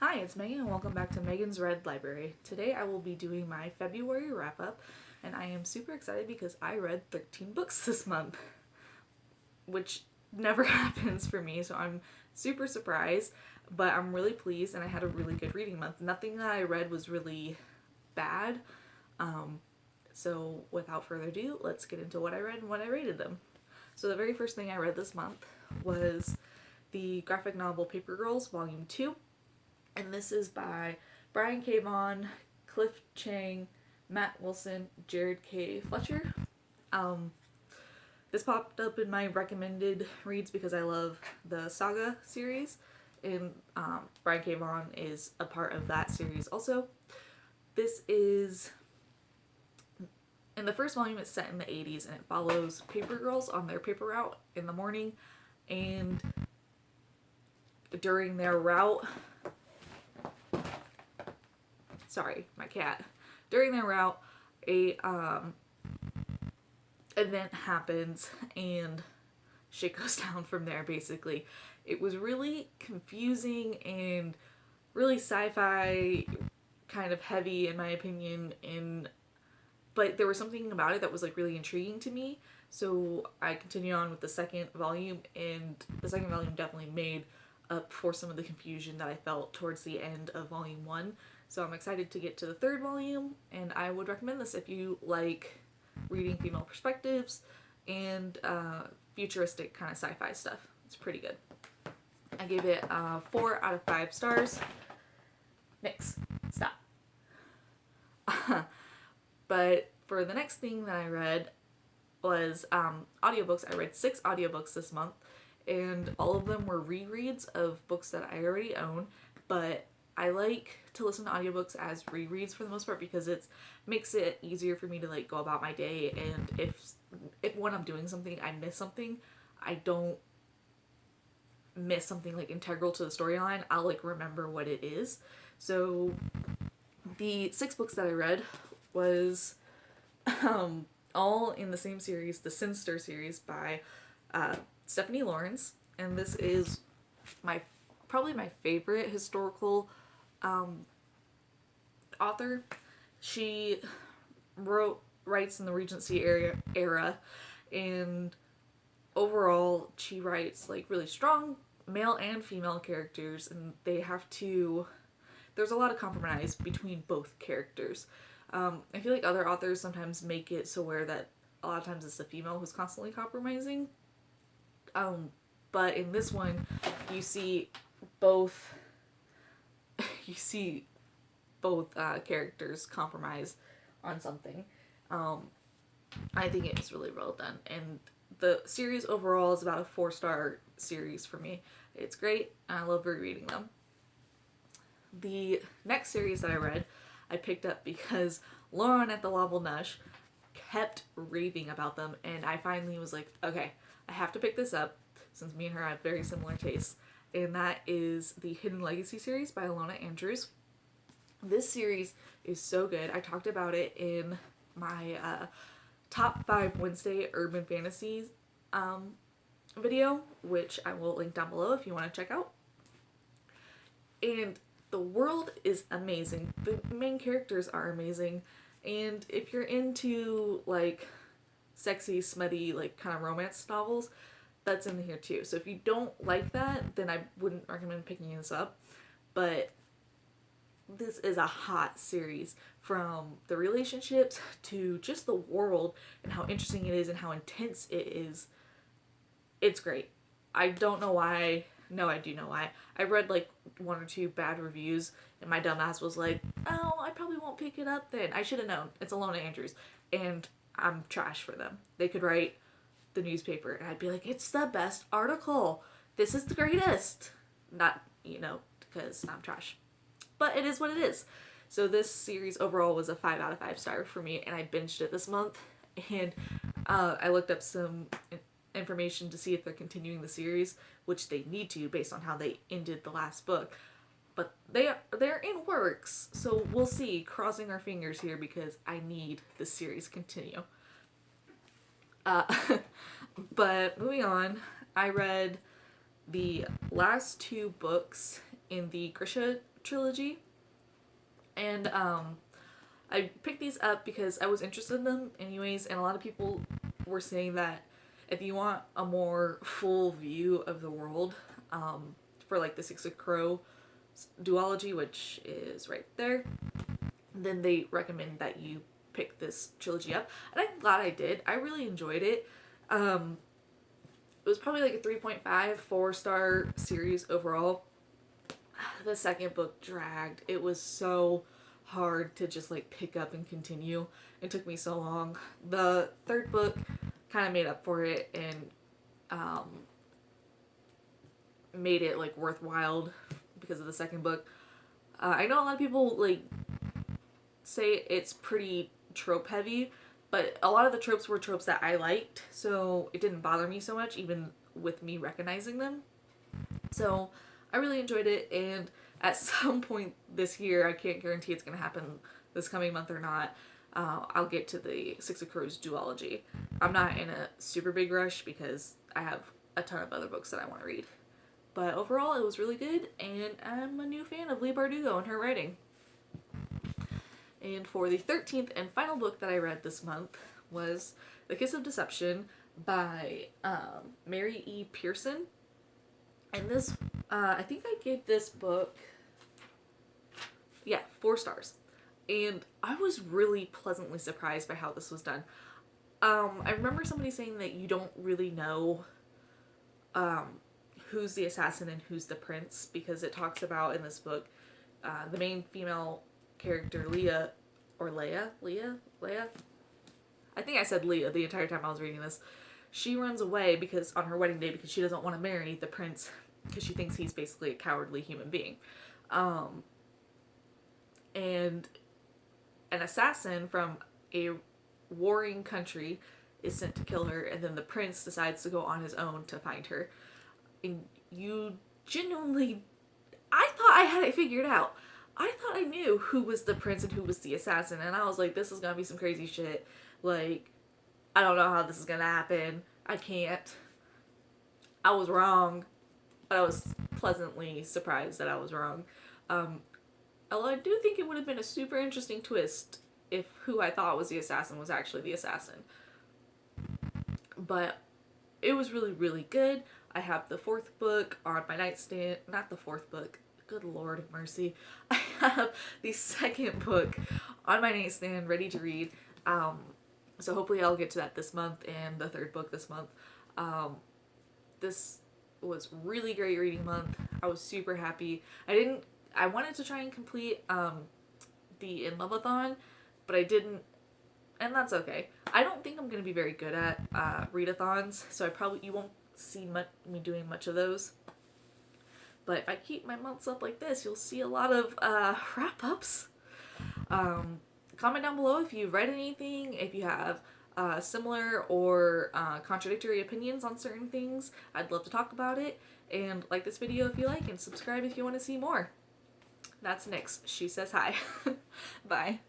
Hi, it's Megan and welcome back to Megan's Read Library. Today I will be doing my February wrap up and I am super excited because I read 13 books this month, which never happens for me, so I'm super surprised, but I'm really pleased and I had a really good reading month. Nothing that I read was really bad, so without further ado, let's get into what I read and what I rated them. So the very first thing I read this month was the graphic novel Paper Girls Volume 2. And this is by Brian K. Vaughan, Cliff Chang, Matt Wilson, Jared K. Fletcher. This popped up in my recommended reads because I love the Saga series, and Brian K. Vaughan is a part of that series also. This is, in the first volume, it's set in the 80s and it follows paper girls on their paper route in the morning, and during their route, sorry, my cat. During their route, a event happens and shit goes down from there, basically. It was really confusing and really sci-fi kind of heavy in my opinion, but there was something about it that was like really intriguing to me. So I continued on with the second volume, and the second volume definitely made up for some of the confusion that I felt towards the end of volume 1. So I'm excited to get to the third volume, and I would recommend this if you like reading female perspectives and futuristic kind of sci-fi stuff. It's pretty good. I gave it 4 out of 5 stars. Nix. Stop. But for the next thing that I read was audiobooks. I read 6 audiobooks this month, and all of them were rereads of books that I already own, but I like to listen to audiobooks as rereads for the most part because it makes it easier for me to like go about my day, and if when I'm doing something I miss something, I don't miss something like integral to the storyline. I'll like remember what it is. So the 6 books that I read was all in the same series, the Sinster series by Stephanie Lawrence, and this is probably my favorite historical author. She writes in the Regency era, and overall she writes like really strong male and female characters, and there's a lot of compromise between both characters. I feel like other authors sometimes make it so where that a lot of times it's the female who's constantly compromising. But in this one, you see both characters compromise on something. I think it was really well done, and the series overall is about a 4-star series for me. It's great, and I love rereading them. The next series that I read, I picked up because Lauren at the Laval Nush kept raving about them, and I finally was like, okay, I have to pick this up since me and her have very similar tastes, and that is the Hidden Legacy series by Alona Andrews. This series is so good. I talked about it in my top 5 Wednesday urban fantasies video, which I will link down below if you want to check out. And the world is amazing. The main characters are amazing. And if you're into like sexy, smutty, like kind of romance novels, that's in here too. So if you don't like that, then I wouldn't recommend picking this up. But this is a hot series, from the relationships to just the world and how interesting it is and how intense it is. It's great. I don't know why. No, I do know why. I read like 1 or 2 bad reviews, and my dumbass was like, oh, I probably won't pick it up then. I should have known. It's Alona Andrews, and I'm trash for them. They could write the newspaper, and I'd be like, it's the best article. This is the greatest. Not, because I'm trash. But it is what it is. So this series overall was a 5 out of 5 star for me, and I binged it this month, and I looked up some information to see if they're continuing the series, which they need to based on how they ended the last book, but they're in works, so we'll see. Crossing our fingers here because I need this series to continue. But moving on, I read the last 2 books in the Christian Trilogy. And I picked these up because I was interested in them anyways, and a lot of people were saying that if you want a more full view of the world, for like the Six of Crow duology, which is right there, then they recommend that you pick this trilogy up. And I'm glad I did. I really enjoyed it. It was probably like a 3.5, 4-star series overall. The second book dragged. It was so hard to just like pick up and continue. It took me so long. The third book kind of made up for it and made it like worthwhile because of the second book. I know a lot of people like say it's pretty trope heavy, but a lot of the tropes were tropes that I liked, so it didn't bother me so much even with me recognizing them. So I really enjoyed it, and at some point this year, I can't guarantee it's going to happen this coming month or not, I'll get to the Six of Crows duology. I'm not in a super big rush because I have a ton of other books that I want to read. But overall, it was really good, and I'm a new fan of Leigh Bardugo and her writing. And for the 13th and final book that I read this month was The Kiss of Deception by Mary E. Pearson. And this, I think I gave this book, 4 stars. And I was really pleasantly surprised by how this was done. I remember somebody saying that you don't really know who's the assassin and who's the prince, because it talks about in this book the main female character, Leah. I think I said Leah the entire time I was reading this. She runs away because on her wedding day because she doesn't want to marry the prince because she thinks he's basically a cowardly human being. And an assassin from a warring country is sent to kill her, and then the prince decides to go on his own to find her. And you genuinely, I thought I had it figured out. I thought I knew who was the prince and who was the assassin, and I was like, this is gonna be some crazy shit. Like, I don't know how this is gonna happen. I can't. I was wrong, but I was pleasantly surprised that I was wrong. Although I do think it would have been a super interesting twist if who I thought was the assassin was actually the assassin. But it was really, really good. I have the 4th book on my nightstand. Not the 4th book. Good Lord of mercy. I have the 2nd book on my nightstand ready to read. So hopefully I'll get to that this month, and the 3rd book this month. This was really great reading month. I was super happy. I wanted to try and complete the In Love-a-thon, but I didn't, and that's okay. I don't think I'm going to be very good at readathons, so you won't see me doing much of those. But if I keep my months up like this, you'll see a lot of wrap-ups. Comment down below if you've read anything, if you have similar or contradictory opinions on certain things. I'd love to talk about it. And like this video if you like, and subscribe if you want to see more. That's Nyx. She says hi. Bye.